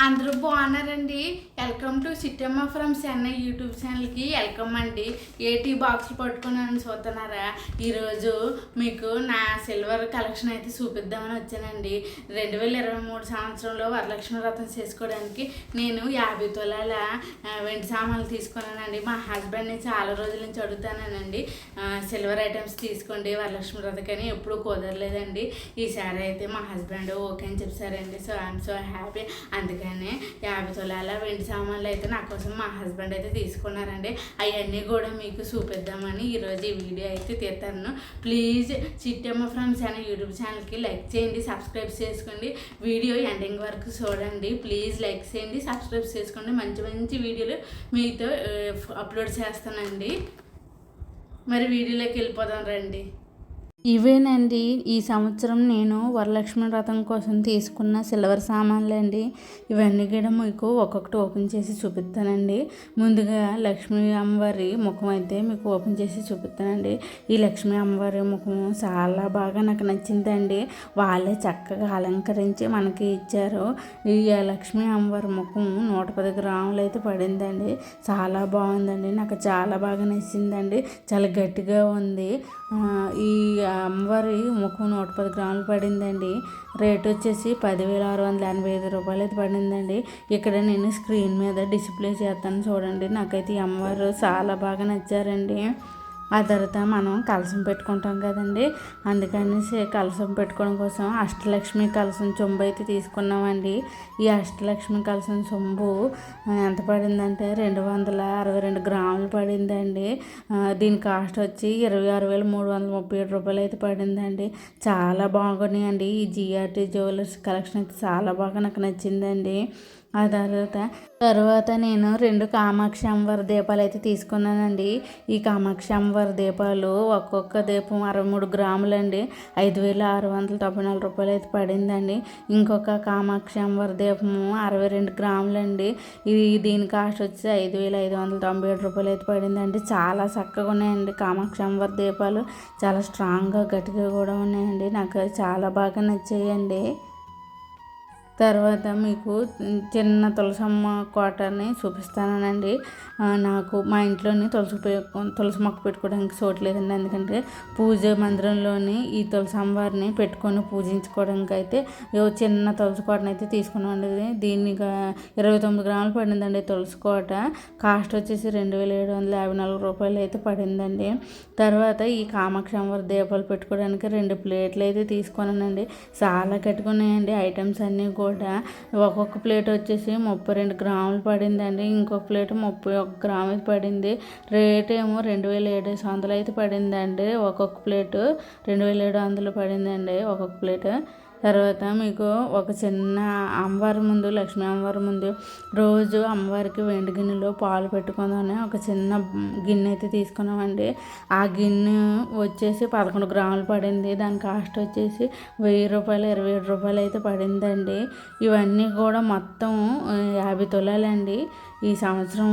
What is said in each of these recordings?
అందరూ బాగున్నారండి. Welcome to Sittamma from Chennai YouTube ఛానల్కి వెల్కమ్ అండి. ఏటీ బాక్స్లు పట్టుకున్నాను చూస్తున్నారా? ఈరోజు మీకు నా సిల్వర్ కలెక్షన్ అయితే చూపిద్దామని వచ్చానండి. 2023 సంవత్సరంలో వరలక్ష్మి వ్రతం చేసుకోవడానికి నేను 50 తులాల వెండి సామాన్లు తీసుకున్నానండి. మా హస్బెండ్ని చాలా రోజుల నుంచి అడుగుతానండి, సిల్వర్ ఐటమ్స్ తీసుకోండి వరలక్ష్మి వ్రతకని, ఎప్పుడూ కుదరలేదండి. ఈసారి అయితే మా హస్బెండ్ ఓకే అని చెప్పారండి. So I'm so happy. అందుకని 50 తులాల వెండి సామాన్లు అయితే నా కోసం మా హస్బెండ్ అయితే తీసుకున్నారండి. అవన్నీ కూడా మీకు చూపిద్దామని ఈరోజు ఈ వీడియో అయితే తీస్తాను. Please Chittamma from channel YouTube ఛానల్కి లైక్ చేయండి, సబ్స్క్రైబ్ చేసుకోండి. వీడియో ఎండింగ్ వరకు చూడండి. ప్లీజ్ లైక్ చేయండి, సబ్స్క్రైబ్ చేసుకోండి. మంచి మంచి వీడియోలు మీతో అప్లోడ్ చేస్తానండి. మరి వీడియోలోకి వెళ్ళిపోదాం రండి. ఇవేనండి ఈ సంవత్సరం నేను వరలక్ష్మి వ్రతం కోసం తీసుకున్న సిల్వర్ సామాన్లు అండి. ఇవన్నీ కూడా మీకు ఒక్కొక్కటి ఓపెన్ చేసి చూపిస్తానండి. ముందుగా లక్ష్మీ అమ్మవారి ముఖం అయితే మీకు ఓపెన్ చేసి చూపిస్తానండి. ఈ లక్ష్మీ అమ్మవారి ముఖం చాలా బాగా నాకు నచ్చిందండి. వాళ్ళే చక్కగా అలంకరించి మనకి ఇచ్చారు. ఈ లక్ష్మీ అమ్మవారి ముఖం 110 గ్రాములు అయితే పడిందండి. చాలా బాగుందండి, నాకు చాలా బాగా నచ్చిందండి. చాలా గట్టిగా ఉంది. ఈ అమ్మవారి ముఖం 110 గ్రాములు పడిందండి. రేట్ వచ్చేసి 10,685 రూపాయలు అయితే పడిందండి. ఇక్కడ నేను స్క్రీన్ మీద డిస్ప్లే చేస్తాను చూడండి. నాకైతే ఈ అమ్మవారు చాలా బాగా నచ్చారండి. ఆ తర్వాత మనం కలసం పెట్టుకుంటాం కదండి, అందుకని కలసం పెట్టుకోవడం కోసం అష్టలక్ష్మి కలసం చెంబు అయితే తీసుకున్నామండి. ఈ అష్టలక్ష్మి కలసం చెంబు ఎంత పడిందంటే 262 గ్రాములు పడిందండి. దీని కాస్ట్ వచ్చి 26,337 రూపాయలు అయితే పడిందండి. చాలా బాగున్నాయండి. ఈ జిఆర్టీ జ్యువెలర్స్ కలెక్షన్ అయితే చాలా బాగా నాకు నచ్చిందండి. ఆ తర్వాత నేను 2 కామాక్షి అమ్మవారి దీపాలు అయితే తీసుకున్నానండి. ఈ కామాక్షి అమ్మవారి దీపాలు ఒక్కొక్క దీపం 63 గ్రాములండి. 5,694 రూపాయలు అయితే పడిందండి. ఇంకొక కామాక్షి అమ్మవారి దీపము 62 గ్రాములండి. దీని కాస్ట్ వచ్చి 5,597 రూపాయలు అయితే పడిందండి. చాలా చక్కగా ఉన్నాయండి కామాక్షి అమ్మవారి దీపాలు. చాలా స్ట్రాంగ్గా గట్టిగా కూడా ఉన్నాయండి. నాకు చాలా బాగా నచ్చాయండి. తర్వాత మీకు చిన్న తులసమ్మ కోటని చూపిస్తానండి. నాకు మా ఇంట్లోని తులసి మొక్క పెట్టుకోవడానికి చోట్లేదండి. ఎందుకంటే పూజ మందిరంలోని ఈ తులసి అమ్మవారిని పెట్టుకొని పూజించుకోవడానికి అయితే చిన్న తులసి కోటను అయితే తీసుకున్నామండి. దీనికి 29 గ్రాములు పడిందండి. తులసి కోట కాస్ట్ వచ్చేసి 2,754 రూపాయలు అయితే పడిందండి. తర్వాత ఈ కామాక్షి అమ్మవారి దీపాలు పెట్టుకోవడానికి 2 ప్లేట్లు అయితే తీసుకున్నానండి. చాలా కట్టుకున్నాయండి ఐటమ్స్ అన్నీ కూడా. ఒక్కొక్క ప్లేట్ వచ్చేసి 32 గ్రాములు పడిందండి. ఇంకొక ప్లేట్ 31 గ్రాములు పడింది. రేట్ ఏమో 2,700 అయితే పడిందండి. ఒక్కొక్క ప్లేటు 2,700 పడిందండి ఒక్కొక్క ప్లేట్. తర్వాత మీకు ఒక చిన్న అమ్మవారి ముందు, లక్ష్మీ అమ్మవారి ముందు రోజు అమ్మవారికి వెండి గిన్నెలో పాలు పెట్టుకుందామని ఒక చిన్న గిన్నె అయితే తీసుకున్నామండి. ఆ గిన్నె వచ్చేసి 11 గ్రాములు పడింది. దాని కాస్ట్ వచ్చేసి 1,000 రూపాయలు, 27 రూపాయలు అయితే పడిందండి. ఇవన్నీ కూడా మొత్తం 50 తులాలండి. ఈ సంవత్సరం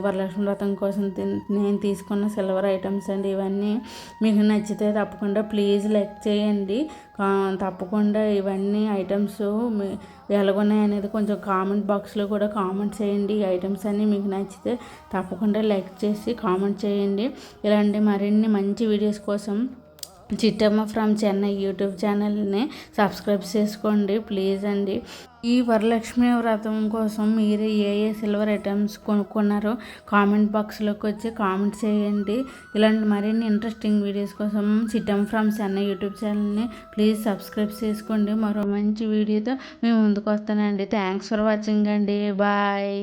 వరలక్ష్మి వ్రతం కోసం నేను తీసుకున్న సిల్వర్ ఐటమ్స్ అండి ఇవన్నీ. మీకు నచ్చితే తప్పకుండా ప్లీజ్ లైక్ చేయండి. తప్పకుండా ఇవన్నీ ఐటమ్స్ ఎలాగున్నాయి అనేది కొంచెం కామెంట్ బాక్స్లో కూడా కామెంట్ చేయండి. ఈ ఐటమ్స్ అన్నీ మీకు నచ్చితే తప్పకుండా లైక్ చేసి కామెంట్ చేయండి. ఇలాంటి మరిన్ని మంచి వీడియోస్ కోసం చిట్టమ్మ ఫ్రమ్ చెన్నై యూట్యూబ్ ఛానల్ని సబ్స్క్రైబ్ చేసుకోండి ప్లీజ్ అండి. ఈ వరలక్ష్మి వ్రతం కోసం మీరు ఏ సిల్వర్ ఐటమ్స్ కొనుక్కున్నారో కామెంట్ బాక్స్లోకి వచ్చి కామెంట్ చేయండి. ఇలాంటి మరిన్ని ఇంట్రెస్టింగ్ వీడియోస్ కోసం చిట్టమ్మ ఫ్రమ్ చెన్నై యూట్యూబ్ ఛానల్ని ప్లీజ్ సబ్స్క్రైబ్ చేసుకోండి. మరో మంచి వీడియోతో మేము ముందుకు వస్తానండి. థ్యాంక్స్ ఫర్ వాచింగ్ అండి. బాయ్.